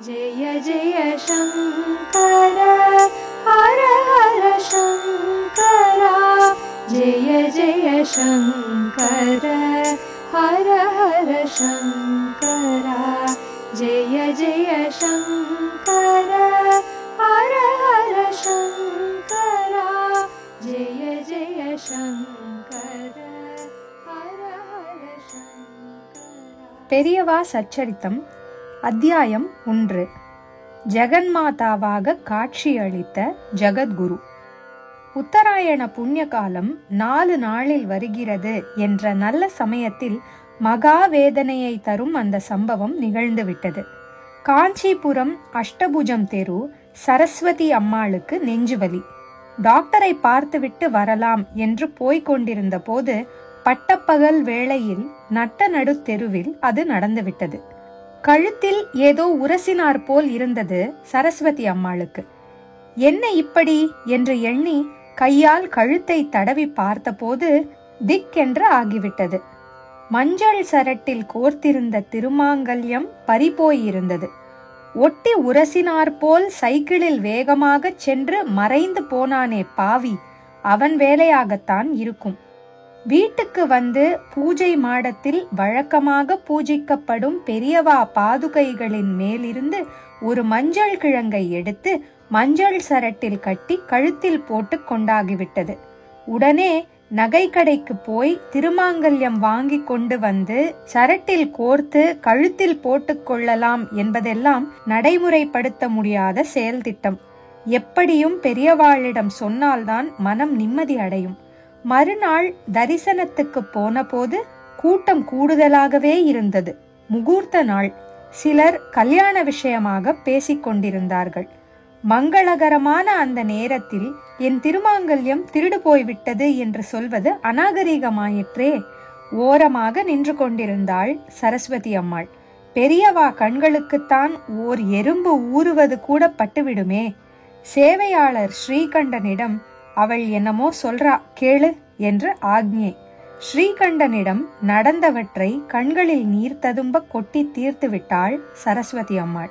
जय जय शंकर हर हर शंकर जय जय शंकर हर हर शंकर जय जय शंकर हर हर शंकर जय जय शंकर हर हर शंकर। பெரியவா சச்சரித்தம் அத்தியாயம் 1. ஜெகன்மாதாவாக காட்சியளித்த ஜகத்குரு. உத்தராயண புண்ணிய காலம் 4 நாளில் வருகிறது என்ற நல்ல சமயத்தில் மகா வேதனையை தரும் அந்த சம்பவம் நிகழ்ந்துவிட்டது. காஞ்சிபுரம் அஷ்டபுஜம் தெரு சரஸ்வதி அம்மாளுக்கு நெஞ்சுவலி. டாக்டரை பார்த்துவிட்டு வரலாம் என்று போய்கொண்டிருந்த போது பட்டப்பகல் வேளையில் நட்ட நடு தெருவில் அது நடந்துவிட்டது. கழுத்தில் ஏதோ உரசினார் போல் இருந்தது சரஸ்வதி அம்மாளுக்கு. என்ன இப்படி என்று எண்ணி கையால் கழுத்தை தடவி பார்த்தபோது திக்கென்று ஆகிவிட்டது. மஞ்சள் சரட்டில் கோர்த்திருந்த திருமாங்கல்யம் பறிபோயிருந்தது. ஒட்டி உரசினார் போல் சைக்கிளில் வேகமாக சென்று மறைந்து போனானே பாவி, அவன் வேலையாகத்தான் இருக்கும். வீட்டுக்கு வந்து பூஜை மாடத்தில் வழக்கமாக பூஜிக்கப்படும் பெரியவா பாதுகைகளின் மேலிருந்து ஒரு மஞ்சள் கிழங்கை எடுத்து மஞ்சள் சரட்டில் கட்டி கழுத்தில் போட்டு கொண்டாகிவிட்டது. உடனே நகை கடைக்கு போய் திருமாங்கல்யம் வாங்கி கொண்டு வந்து சரட்டில் கோர்த்து கழுத்தில் போட்டு கொள்ளலாம் என்பதெல்லாம் நடைமுறைப்படுத்த முடியாத செயல் திட்டம். எப்படியும் பெரியவாளிடம் சொன்னால்தான் மனம் நிம்மதி அடையும். மறுநாள் தரிசனத்துக்கு போன போது கூட்டம் கூடுதலாகவே இருந்தது. முகூர்த்த நாள். சிலர் கல்யாண விஷயமாக பேசிக்கொண்டிருந்தார்கள். மங்களகரமான அந்த நேரத்தில் என் திருமாங்கல்யம் திருடு போய்விட்டது என்று சொல்வது அநாகரிகமாயிற்றே. ஓரமாக நின்று கொண்டிருந்தாள் சரஸ்வதி அம்மாள். பெரியவா கண்களுக்குத்தான் ஓர் எறும்பு ஊறுவது கூட பட்டுவிடுமே. சேவையாளர் ஸ்ரீகண்டனிடம் அவள் என்னமோ சொல்றா கேளு என்று ஆக்ஞை. ஸ்ரீகண்டனிடம் நடந்தவற்றை கண்களில் நீர் ததும்ப கொட்டி தீர்த்து விட்டாள் சரஸ்வதி அம்மாள்.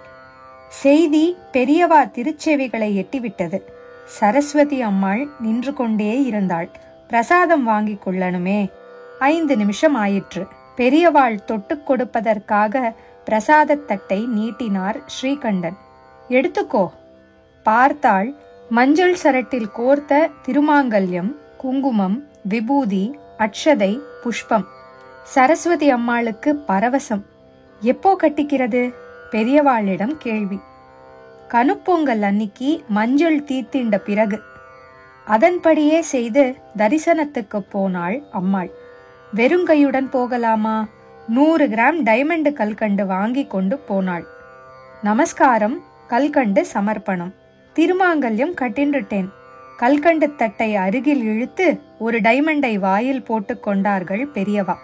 செய்தி பெரியவா திருச்செவிகளை எட்டிவிட்டது. சரஸ்வதி அம்மாள் நின்று கொண்டே இருந்தாள். பிரசாதம் வாங்கி கொள்ளணுமே. 5 நிமிஷம் ஆயிற்று. பெரியவாள் தொட்டு கொடுப்பதற்காக பிரசாதத்தட்டை நீட்டினார் ஸ்ரீகண்டன். எடுத்துக்கோ. பார்த்தாள். மஞ்சள் சரட்டில் கோர்த்த திருமாங்கல்யம், குங்குமம், விபூதி, அட்சதை, புஷ்பம். சரஸ்வதி அம்மாளுக்கு பரவசம். எப்போ கட்டிக்கிறது? பெரியவாளிடம் கேள்வி. கனுப்பொங்கல் அன்னிக்கு மஞ்சள் தீர்த்திண்ட பிறகு. அதன்படியே செய்து தரிசனத்துக்கு போனாள் அம்மாள். வெறுங்கையுடன் போகலாமா? 100 கிராம் டைமண்ட் கல்கண்டு வாங்கி கொண்டு போனாள். நமஸ்காரம். கல்கண்டு சமர்ப்பணம். திருமாங்கல்யம் கட்டின்றுட்டேன். கல்கண்டு தட்டை அருகில் இழுத்து ஒரு டைமண்டை வாயில் போட்டு கொண்டார்கள் பெரியவா.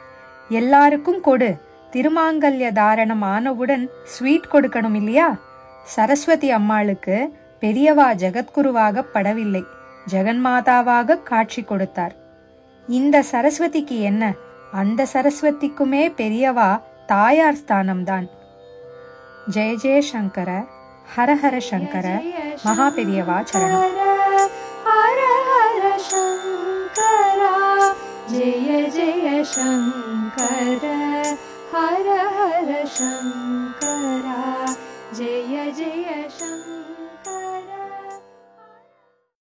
எல்லாருக்கும் கொடு. திருமாங்கல்ய தாரணம் ஆனவுடன் ஸ்வீட் கொடுக்கணும் இல்லையா? சரஸ்வதி அம்மாளுக்கு பெரியவா ஜெகத்குருவாக படவில்லை, ஜெகன்மாதாவாக காட்சி கொடுத்தார். இந்த சரஸ்வதிக்கு என்ன? அந்த சரஸ்வதிக்குமே பெரியவா தாயார் ஸ்தானம்தான். ஜெய ஜெய சங்கர ஹர ஹர சங்கர மகா பெரியவா சரணம். ஹர ஹர சங்கர ஜெய ஜெய சங்கர ஹர ஹர சங்கர ஜெய ஜெய சங்கர.